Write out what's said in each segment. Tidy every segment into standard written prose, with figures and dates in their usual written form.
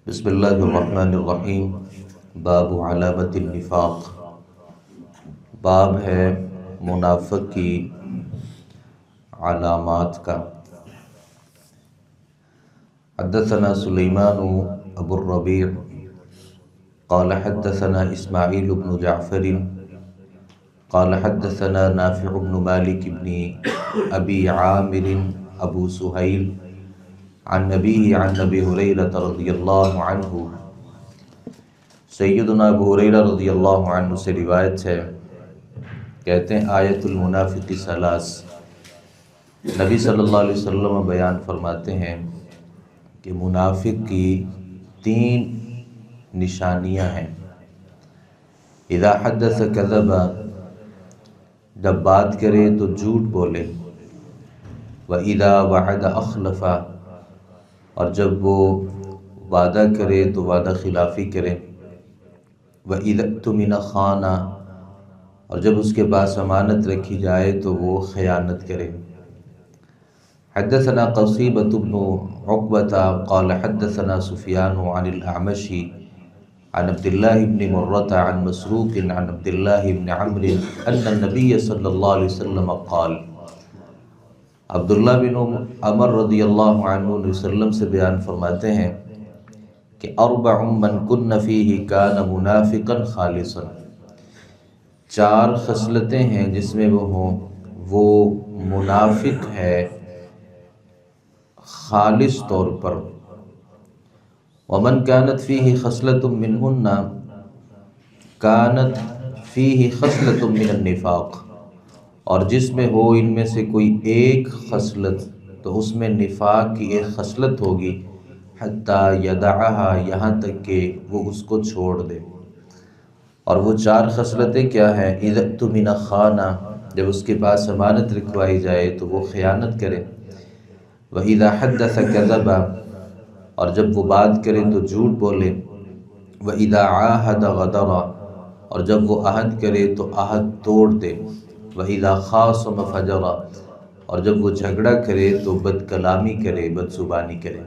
بسم اللہ الرحمن الرحیم۔ باب علامت النفاق، باب ہے منافق کی علامات کا۔ حدثنا سلیمان ابو الربیع قال حدثنا اسماعیل بن جعفر قال حدثنا نافع بن مالک بن ابی عامر ابو سہیل عن نبیہ عن ابی ہریرہ رضی اللہ عنہ، سیدنا ابو ہریرہ رضی اللہ عنہ سے روایت ہے، کہتے ہیں آیت المنافق ثلاث، نبی صلی اللہ علیہ وسلم بیان فرماتے ہیں کہ منافق کی 3 نشانیاں ہیں۔ اذا حدث کذب، جب بات کرے تو جھوٹ بولے، وَإِذَا وَعَدَ أَخْلَفَ، اور جب وہ وعدہ کرے تو وعدہ خلافی کرے، وَإِذَا اؤْتُمِنَ خَانَ، اور جب اس کے پاس امانت رکھی جائے تو وہ خیانت کرے۔ حدثنا قصیبة بن عقبة قال حدثنا سفیان عن الأعمش عن عبد الله بن مرة عن مسروق عن عبد الله بن عمرو أن النبي صلی اللہ علیہ وسلم قال، عبداللہ بن عمر رضی اللہ عنہ وسلم سے بیان فرماتے ہیں کہ اربع من کن فیہ کان منافقا خالصا، 4 خصلتیں ہیں جس میں وہ ہوں، وہ منافق ہے خالص طور پر۔ ومن كانت فیہ خصلۃ منہن کانت فیہ خصلۃ من النفاق، اور جس میں ہو ان میں سے کوئی ایک خصلت تو اس میں نفاق کی ایک خصلت ہوگی، حتیٰ یدعہا، یہاں تک کہ وہ اس کو چھوڑ دے۔ اور وہ 4 خصلتیں کیا ہیں؟ اذا اؤتمن خان، جب اس کے پاس امانت رکھوائی جائے تو وہ خیانت کرے، واذا حدث کذب، اور جب وہ بات کرے تو جھوٹ بولے، واذا عاہد غدر، اور جب وہ عہد کرے تو عہد توڑ دے، وَإِذَا خَاصَمَ فَجَرَ، اور جب وہ جھگڑا کرے تو بد کلامی کرے، بد زبانی کرے۔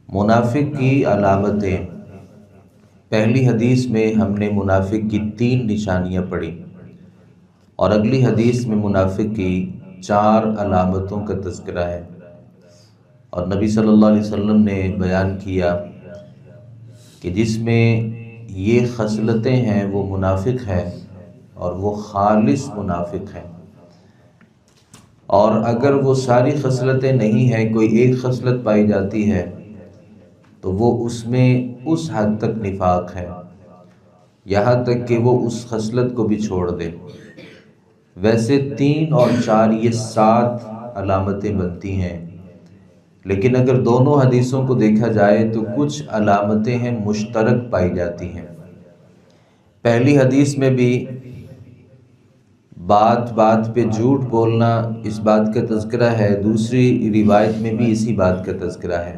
منافق کی علامتیں، پہلی حدیث میں ہم نے منافق کی 3 نشانیاں پڑھی، اور اگلی حدیث میں منافق کی 4 علامتوں کا تذکرہ ہے، اور نبی صلی اللہ علیہ وسلم نے بیان کیا کہ جس میں یہ خصلتیں ہیں وہ منافق ہے، اور وہ خالص منافق ہے۔ اور اگر وہ ساری خصلتیں نہیں ہیں، کوئی ایک خصلت پائی جاتی ہے تو وہ اس میں اس حد تک نفاق ہے، یہاں تک کہ وہ اس خصلت کو بھی چھوڑ دے۔ ویسے 3 اور 4 یہ 7 علامتیں بنتی ہیں، لیکن اگر دونوں حدیثوں کو دیکھا جائے تو کچھ علامتیں ہیں مشترک پائی جاتی ہیں۔ پہلی حدیث میں بھی بات پہ جھوٹ بولنا، اس بات کا تذکرہ ہے، دوسری روایت میں بھی اسی بات کا تذکرہ ہے،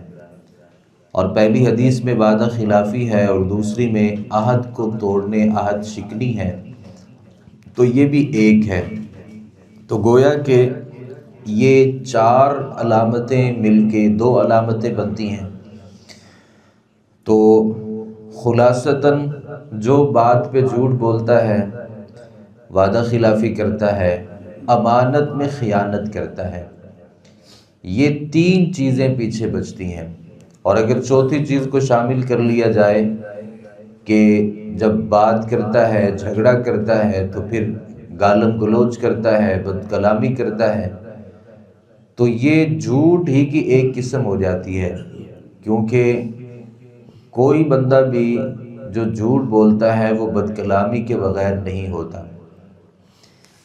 اور پہلی حدیث میں وعدہ خلافی ہے اور دوسری میں عہد کو توڑنے، عہد شکنی ہے، تو یہ بھی ایک ہے۔ تو گویا کہ یہ 4 علامتیں مل کے 2 علامتیں بنتی ہیں۔ تو خلاصتاً جو بات پہ جھوٹ بولتا ہے، وعدہ خلافی کرتا ہے، امانت میں خیانت کرتا ہے، یہ 3 چیزیں پیچھے بچتی ہیں۔ اور اگر چوتھی چیز کو شامل کر لیا جائے کہ جب بات کرتا ہے، جھگڑا کرتا ہے، تو پھر گالم گلوچ کرتا ہے، بد کلامی کرتا ہے، تو یہ جھوٹ ہی کی ایک قسم ہو جاتی ہے، کیونکہ کوئی بندہ بھی جو جھوٹ بولتا ہے وہ بد کلامی کے بغیر نہیں ہوتا۔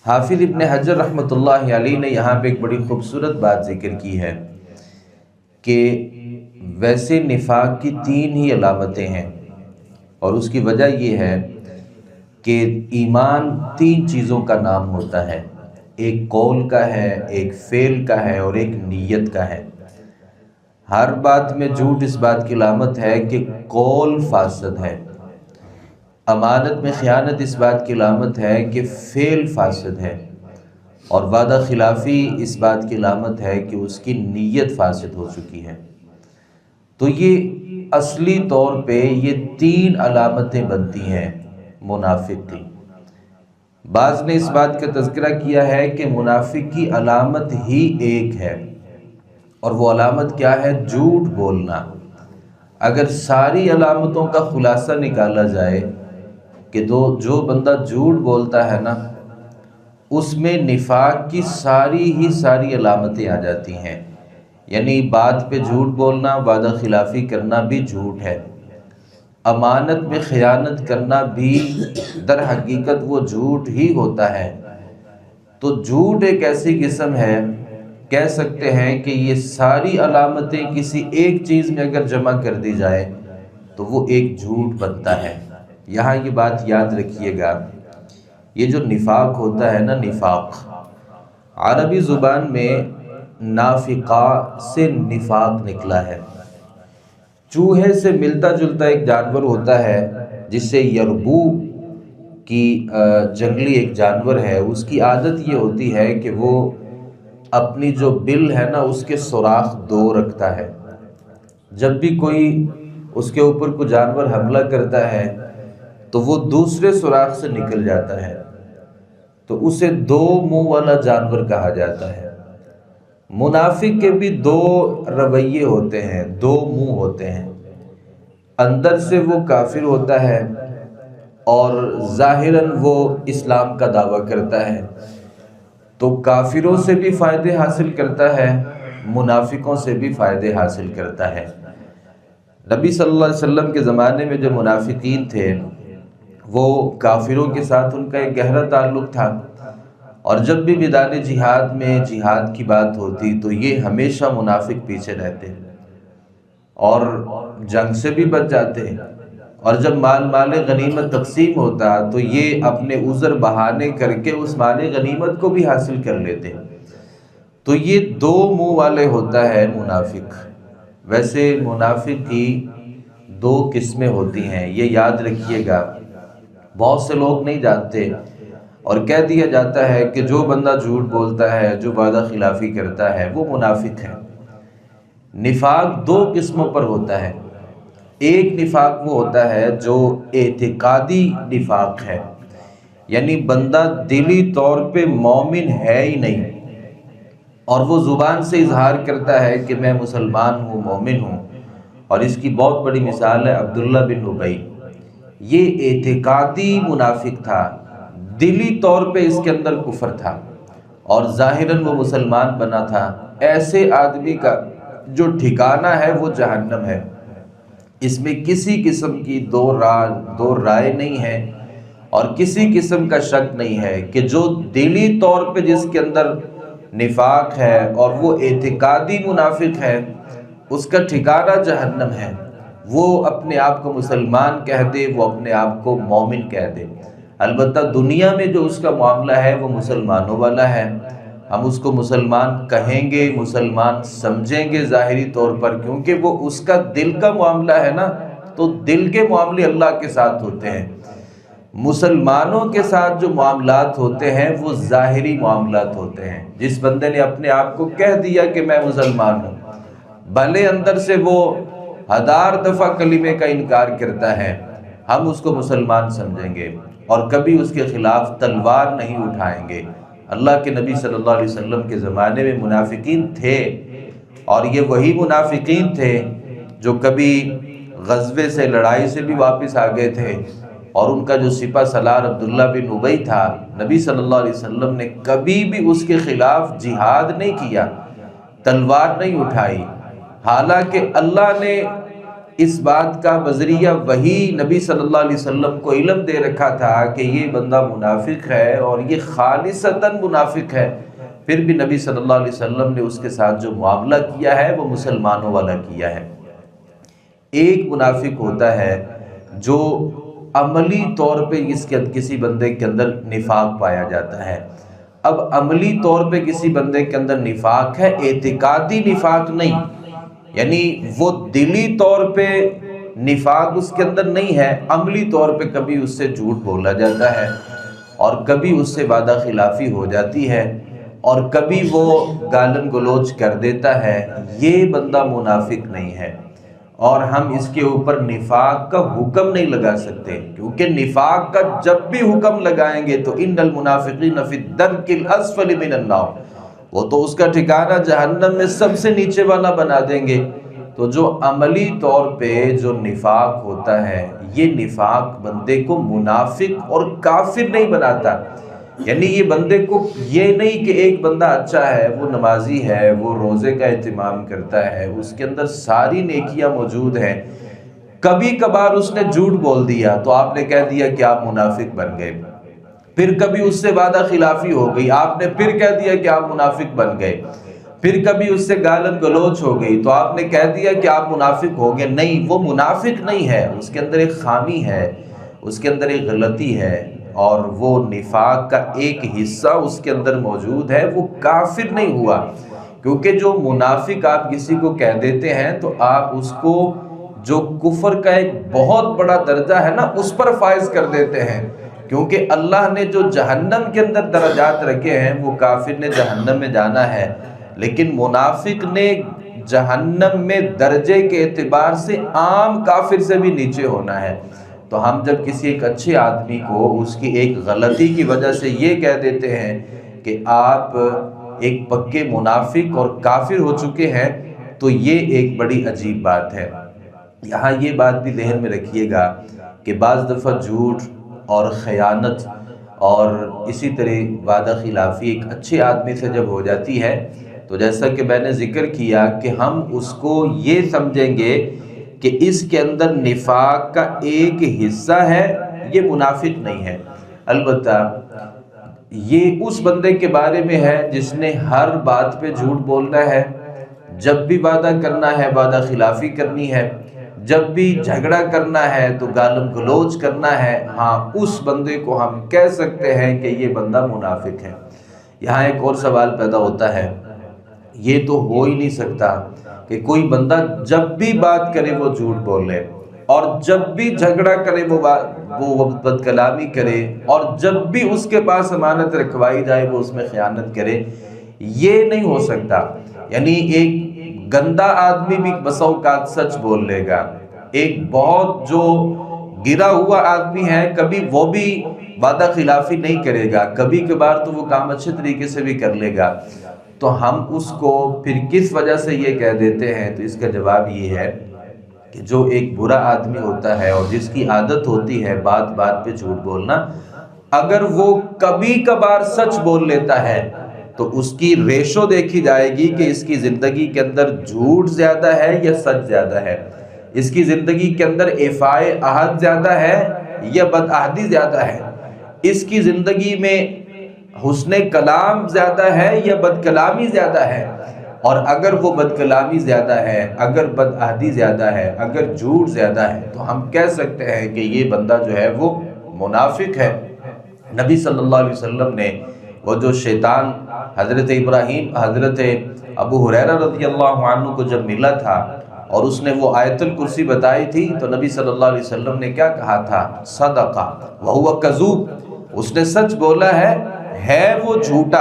حافظ ابن حجر رحمۃ اللہ علیہ نے یہاں پہ ایک بڑی خوبصورت بات ذکر کی ہے کہ ویسے نفاق کی 3 ہی علامتیں ہیں، اور اس کی وجہ یہ ہے کہ ایمان 3 چیزوں کا نام ہوتا ہے، ایک قول کا ہے، ایک فعل کا ہے، اور ایک نیت کا ہے۔ ہر بات میں جھوٹ اس بات کی علامت ہے کہ قول فاسد ہے، امانت میں خیانت اس بات کی علامت ہے کہ فعل فاسد ہے، اور وعدہ خلافی اس بات کی علامت ہے کہ اس کی نیت فاسد ہو چکی ہے۔ تو یہ اصلی طور پہ یہ 3 علامتیں بنتی ہیں منافق کی۔ بعض نے اس بات کا تذکرہ کیا ہے کہ منافق کی علامت ہی ایک ہے، اور وہ علامت کیا ہے؟ جھوٹ بولنا۔ اگر ساری علامتوں کا خلاصہ نکالا جائے کہ جو بندہ جھوٹ بولتا ہے نا، اس میں نفاق کی ساری علامتیں آ جاتی ہیں۔ یعنی بات پہ جھوٹ بولنا، وعدہ خلافی کرنا بھی جھوٹ ہے، امانت میں خیانت کرنا بھی در حقیقت وہ جھوٹ ہی ہوتا ہے۔ تو جھوٹ ایک ایسی قسم ہے، کہہ سکتے ہیں کہ یہ ساری علامتیں کسی ایک چیز میں اگر جمع کر دی جائے تو وہ ایک جھوٹ بنتا ہے۔ یہاں یہ بات یاد رکھیے گا، یہ جو نفاق ہوتا ہے نا، نفاق عربی زبان میں نافقہ سے نفاق نکلا ہے۔ چوہے سے ملتا جلتا ایک جانور ہوتا ہے جسے یربو کی جنگلی ایک جانور ہے، اس کی عادت یہ ہوتی ہے کہ وہ اپنی جو بل ہے نا اس کے سوراخ 2 رکھتا ہے۔ جب بھی کوئی اس کے اوپر کوئی جانور حملہ کرتا ہے تو وہ دوسرے سوراخ سے نکل جاتا ہے، تو اسے 2 منہ والا جانور کہا جاتا ہے۔ منافق کے بھی 2 رویے ہوتے ہیں، 2 منہ ہوتے ہیں۔ اندر سے وہ کافر ہوتا ہے اور ظاہراً وہ اسلام کا دعویٰ کرتا ہے، تو کافروں سے بھی فائدے حاصل کرتا ہے، منافقوں سے بھی فائدے حاصل کرتا ہے۔ نبی صلی اللہ علیہ وسلم کے زمانے میں جو منافقین تھے وہ کافروں کے ساتھ ان کا ایک گہرا تعلق تھا، اور جب بھی میدان جہاد میں جہاد کی بات ہوتی تو یہ ہمیشہ منافق پیچھے رہتے اور جنگ سے بھی بچ جاتے، اور جب مال غنیمت تقسیم ہوتا تو یہ اپنے عذر بہانے کر کے اس مال غنیمت کو بھی حاصل کر لیتے۔ تو یہ 2 منہ والے ہوتا ہے منافق۔ ویسے منافق کی 2 قسمیں ہوتی ہیں، یہ یاد رکھیے گا، بہت سے لوگ نہیں جانتے، اور کہہ دیا جاتا ہے کہ جو بندہ جھوٹ بولتا ہے، جو وعدہ خلافی کرتا ہے، وہ منافق ہے۔ نفاق 2 قسموں پر ہوتا ہے۔ ایک نفاق وہ ہوتا ہے جو اعتقادی نفاق ہے، یعنی بندہ دلی طور پہ مومن ہے ہی نہیں، اور وہ زبان سے اظہار کرتا ہے کہ میں مسلمان ہوں، مومن ہوں، اور اس کی بہت بڑی مثال ہے عبداللہ بن ابی۔ یہ اعتقادی منافق تھا، دلی طور پہ اس کے اندر کفر تھا، اور ظاہراً وہ مسلمان بنا تھا۔ ایسے آدمی کا جو ٹھکانہ ہے وہ جہنم ہے، اس میں کسی قسم کی دو رائے نہیں ہے، اور کسی قسم کا شک نہیں ہے کہ جو دلی طور پہ جس کے اندر نفاق ہے اور وہ اعتقادی منافق ہے، اس کا ٹھکانہ جہنم ہے۔ وہ اپنے آپ کو مسلمان کہہ دے، وہ اپنے آپ کو مومن کہہ دے، البتہ دنیا میں جو اس کا معاملہ ہے وہ مسلمانوں والا ہے، ہم اس کو مسلمان کہیں گے، مسلمان سمجھیں گے ظاہری طور پر، کیونکہ وہ اس کا دل کا معاملہ ہے نا، تو دل کے معاملے اللہ کے ساتھ ہوتے ہیں۔ مسلمانوں کے ساتھ جو معاملات ہوتے ہیں وہ ظاہری معاملات ہوتے ہیں۔ جس بندے نے اپنے آپ کو کہہ دیا کہ میں مسلمان ہوں، بھلے اندر سے وہ 1000 دفعہ کلمے کا انکار کرتا ہے، ہم اس کو مسلمان سمجھیں گے اور کبھی اس کے خلاف تلوار نہیں اٹھائیں گے۔ اللہ کے نبی صلی اللہ علیہ وسلم کے زمانے میں منافقین تھے، اور یہ وہی منافقین تھے جو کبھی غزوے سے، لڑائی سے بھی واپس آ گئے تھے، اور ان کا جو سپہ سالار عبداللہ بن ابی تھا، نبی صلی اللہ علیہ وسلم نے کبھی بھی اس کے خلاف جہاد نہیں کیا، تلوار نہیں اٹھائی، حالانکہ اللہ نے اس بات کا بذریعہ وہی نبی صلی اللہ علیہ وسلم کو علم دے رکھا تھا کہ یہ بندہ منافق ہے اور یہ خالصتاً منافق ہے، پھر بھی نبی صلی اللہ علیہ وسلم نے اس کے ساتھ جو معاملہ کیا ہے وہ مسلمانوں والا کیا ہے۔ ایک منافق ہوتا ہے جو عملی طور پہ کسی بندے کے اندر نفاق پایا جاتا ہے۔ اب عملی طور پہ کسی بندے کے اندر نفاق ہے، اعتقادی نفاق نہیں، یعنی وہ دلی طور پہ نفاق اس کے اندر نہیں ہے، عملی طور پہ کبھی اس سے جھوٹ بولا جاتا ہے، اور کبھی اس سے وعدہ خلافی ہو جاتی ہے، اور کبھی وہ گالن گلوچ کر دیتا ہے۔ یہ بندہ منافق نہیں ہے، اور ہم اس کے اوپر نفاق کا حکم نہیں لگا سکتے، کیونکہ نفاق کا جب بھی حکم لگائیں گے تو ان المنافقین فی الدرک الاسفل من النار، وہ تو اس کا ٹھکانہ جہنم میں سب سے نیچے والا بنا دیں گے۔ تو جو عملی طور پہ جو نفاق ہوتا ہے، یہ نفاق بندے کو منافق اور کافر نہیں بناتا، یعنی یہ بندے کو یہ نہیں کہ ایک بندہ اچھا ہے، وہ نمازی ہے، وہ روزے کا اہتمام کرتا ہے، اس کے اندر ساری نیکیاں موجود ہیں، کبھی کبھار اس نے جھوٹ بول دیا تو آپ نے کہہ دیا کہ آپ منافق بن گئے، پھر کبھی اس سے وعدہ خلافی ہو گئی، آپ نے پھر کہہ دیا کہ آپ منافق بن گئے، پھر کبھی اس سے گالت گلوچ ہو گئی تو آپ نے کہہ دیا کہ آپ منافق ہو گئے۔ نہیں، وہ منافق نہیں ہے، اس کے اندر ایک خامی ہے، اس کے اندر ایک غلطی ہے، اور وہ نفاق کا ایک حصہ اس کے اندر موجود ہے، وہ کافر نہیں ہوا، کیونکہ جو منافق آپ کسی کو کہہ دیتے ہیں تو آپ اس کو جو کفر کا ایک بہت بڑا درجہ ہے نا اس پر فائز کر دیتے ہیں، کیونکہ اللہ نے جو جہنم کے اندر درجات رکھے ہیں وہ کافر نے جہنم میں جانا ہے، لیکن منافق نے جہنم میں درجے کے اعتبار سے عام کافر سے بھی نیچے ہونا ہے۔ تو ہم جب کسی ایک اچھے آدمی کو اس کی ایک غلطی کی وجہ سے یہ کہہ دیتے ہیں کہ آپ ایک پکے منافق اور کافر ہو چکے ہیں، تو یہ ایک بڑی عجیب بات ہے۔ یہاں یہ بات بھی ذہن میں رکھیے گا کہ بعض دفعہ جھوٹ اور خیانت اور اسی طرح وعدہ خلافی ایک اچھے آدمی سے جب ہو جاتی ہے تو جیسا کہ میں نے ذکر کیا کہ ہم اس کو یہ سمجھیں گے کہ اس کے اندر نفاق کا ایک حصہ ہے، یہ منافق نہیں ہے۔ البتہ یہ اس بندے کے بارے میں ہے جس نے ہر بات پہ جھوٹ بولنا ہے، جب بھی وعدہ کرنا ہے وعدہ خلافی کرنی ہے، جب بھی جھگڑا کرنا ہے تو گالم گلوچ کرنا ہے، ہاں اس بندے کو ہم کہہ سکتے ہیں کہ یہ بندہ منافق ہے۔ یہاں ایک اور سوال پیدا ہوتا ہے، یہ تو ہو ہی نہیں سکتا کہ کوئی بندہ جب بھی بات کرے وہ جھوٹ بولے، اور جب بھی جھگڑا کرے وہ بد کلامی کرے، اور جب بھی اس کے پاس امانت رکھوائی جائے وہ اس میں خیانت کرے، یہ نہیں ہو سکتا۔ یعنی ایک گندا آدمی بھی بسا اوقات سچ بول لے گا، ایک بہت جو گرا ہوا آدمی ہے کبھی وہ بھی وعدہ خلافی نہیں کرے گا، کبھی کبھار تو وہ کام اچھے طریقے سے بھی کر لے گا۔ تو ہم اس کو پھر کس وجہ سے یہ کہہ دیتے ہیں؟ تو اس کا جواب یہ ہے کہ جو ایک برا آدمی ہوتا ہے اور جس کی عادت ہوتی ہے بات بات پہ جھوٹ بولنا، اگر وہ کبھی کبھار سچ بول لیتا ہے تو اس کی ریشو دیکھی جائے گی کہ اس کی زندگی کے اندر جھوٹ زیادہ ہے یا سچ زیادہ ہے، اس کی زندگی کے اندر ایفائے عہد زیادہ ہے یا بدعہدی زیادہ ہے، اس کی زندگی میں حسن کلام زیادہ ہے یا بد کلامی زیادہ ہے، اور اگر وہ بد کلامی زیادہ ہے، اگر بدعہدی زیادہ ہے، اگر جھوٹ زیادہ ہے تو ہم کہہ سکتے ہیں کہ یہ بندہ جو ہے وہ منافق ہے۔ نبی صلی اللہ علیہ وسلم نے وہ جو شیطان حضرت ابراہیم حضرت ابو ہریرہ رضی اللہ عنہ کو جب ملا تھا اور اس نے وہ آیت الکرسی بتائی تھی تو نبی صلی اللہ علیہ وسلم نے کیا کہا تھا؟ صدقہ وہو کذوب، اس نے سچ بولا ہے وہ جھوٹا،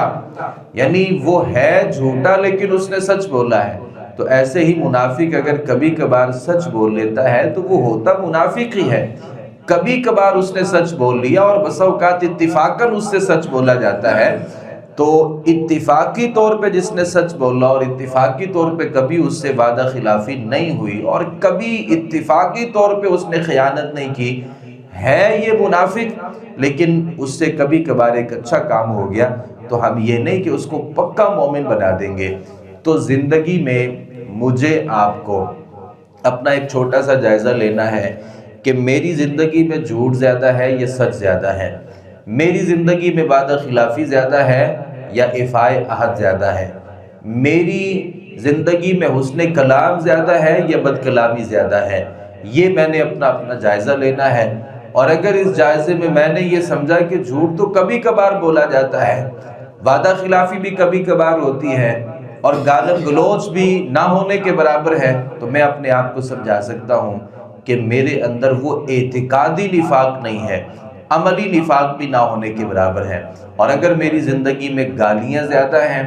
یعنی وہ ہے جھوٹا لیکن اس نے سچ بولا ہے۔ تو ایسے ہی منافق اگر کبھی کبھار سچ بول لیتا ہے تو وہ ہوتا منافق ہی ہے، کبھی کبھار اس نے سچ بول لیا اور بسا اوقات اتفاقاً اس سے سچ بولا جاتا ہے، تو اتفاقی طور پہ جس نے سچ بولا اور اتفاقی طور پہ کبھی اس سے وعدہ خلافی نہیں ہوئی اور کبھی اتفاقی طور پہ اس نے خیانت نہیں کی، ہے یہ منافق، لیکن اس سے کبھی کبھار ایک اچھا کام ہو گیا تو ہم یہ نہیں کہ اس کو پکا مومن بنا دیں گے۔ تو زندگی میں مجھے آپ کو اپنا ایک چھوٹا سا جائزہ لینا ہے کہ میری زندگی میں جھوٹ زیادہ ہے یا سچ زیادہ ہے، میری زندگی میں وعدہ خلافی زیادہ ہے یا ایفائے عہد زیادہ ہے، میری زندگی میں حسن کلام زیادہ ہے یا بد کلامی زیادہ ہے، یہ میں نے اپنا جائزہ لینا ہے۔ اور اگر اس جائزے میں میں نے یہ سمجھا کہ جھوٹ تو کبھی کبھار بولا جاتا ہے، وعدہ خلافی بھی کبھی کبھار ہوتی ہے اور گالم گلوچ بھی نہ ہونے کے برابر ہے، تو میں اپنے آپ کو سمجھا سکتا ہوں کہ میرے اندر وہ اعتقادی نفاق نہیں ہے، عملی نفاق بھی نہ ہونے کے برابر ہے۔ اور اگر میری زندگی میں گالیاں زیادہ ہیں،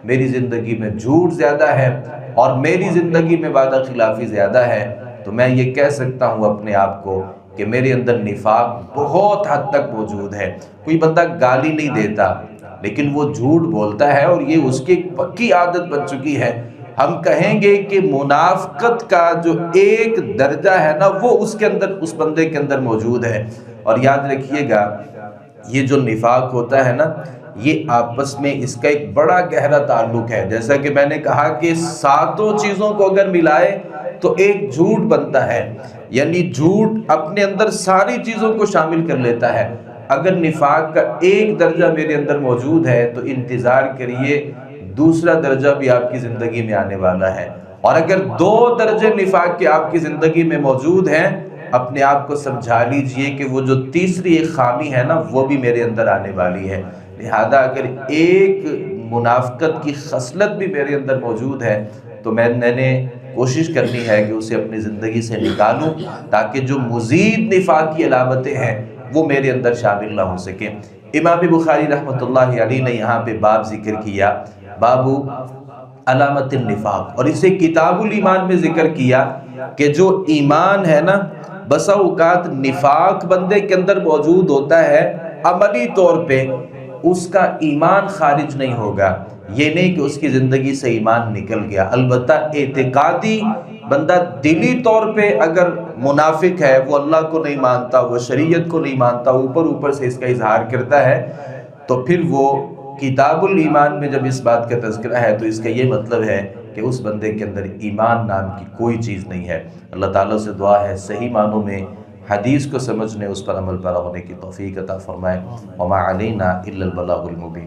میری زندگی میں جھوٹ زیادہ ہے اور میری زندگی میں وعدہ خلافی زیادہ ہے، تو میں یہ کہہ سکتا ہوں اپنے آپ کو کہ میرے اندر نفاق بہت حد تک موجود ہے۔ کوئی بندہ گالی نہیں دیتا لیکن وہ جھوٹ بولتا ہے اور یہ اس کی ایک پکی عادت بن چکی ہے۔ ہم کہیں گے کہ منافقت کا جو ایک درجہ ہے نا وہ اس کے اندر، اس بندے کے اندر موجود ہے۔ اور یاد رکھیے گا یہ جو نفاق ہوتا ہے نا یہ آپس میں اس کا ایک بڑا گہرا تعلق ہے۔ جیسا کہ میں نے کہا کہ ساتوں چیزوں کو اگر ملائے تو ایک جھوٹ بنتا ہے، یعنی جھوٹ اپنے اندر ساری چیزوں کو شامل کر لیتا ہے۔ اگر نفاق کا ایک درجہ میرے اندر موجود ہے تو انتظار کریے دوسرا درجہ بھی آپ کی زندگی میں آنے والا ہے، اور اگر 2 درجے نفاق کے آپ کی زندگی میں موجود ہیں اپنے آپ کو سمجھا لیجئے کہ وہ جو تیسری ایک خامی ہے نا وہ بھی میرے اندر آنے والی ہے۔ لہذا اگر ایک منافقت کی خصلت بھی میرے اندر موجود ہے تو میں نے کوشش کرنی ہے کہ اسے اپنی زندگی سے نکالوں تاکہ جو مزید نفاق کی علامتیں ہیں وہ میرے اندر شامل نہ ہو سکیں۔ امام بخاری رحمۃ اللہ علیہ نے یہاں پہ باب ذکر کیا، باب علامت النفاق، اور اسے کتاب الایمان میں ذکر کیا کہ جو ایمان ہے نا بسا اوقات نفاق بندے کے اندر موجود ہوتا ہے، عملی طور پہ اس کا ایمان خارج نہیں ہوگا، یہ نہیں کہ اس کی زندگی سے ایمان نکل گیا، البتہ اعتقادی بندہ دلی طور پہ اگر منافق ہے، وہ اللہ کو نہیں مانتا، وہ شریعت کو نہیں مانتا، اوپر سے اس کا اظہار کرتا ہے، تو پھر وہ کتاب الایمان میں جب اس بات کا تذکرہ ہے تو اس کا یہ مطلب ہے کہ اس بندے کے اندر ایمان نام کی کوئی چیز نہیں ہے۔ اللہ تعالیٰ سے دعا ہے صحیح معنوں میں حدیث کو سمجھنے، اس پر عمل پیرا ہونے کی توفیق عطا فرمائے۔ وما علینا الا البلاغ المبین۔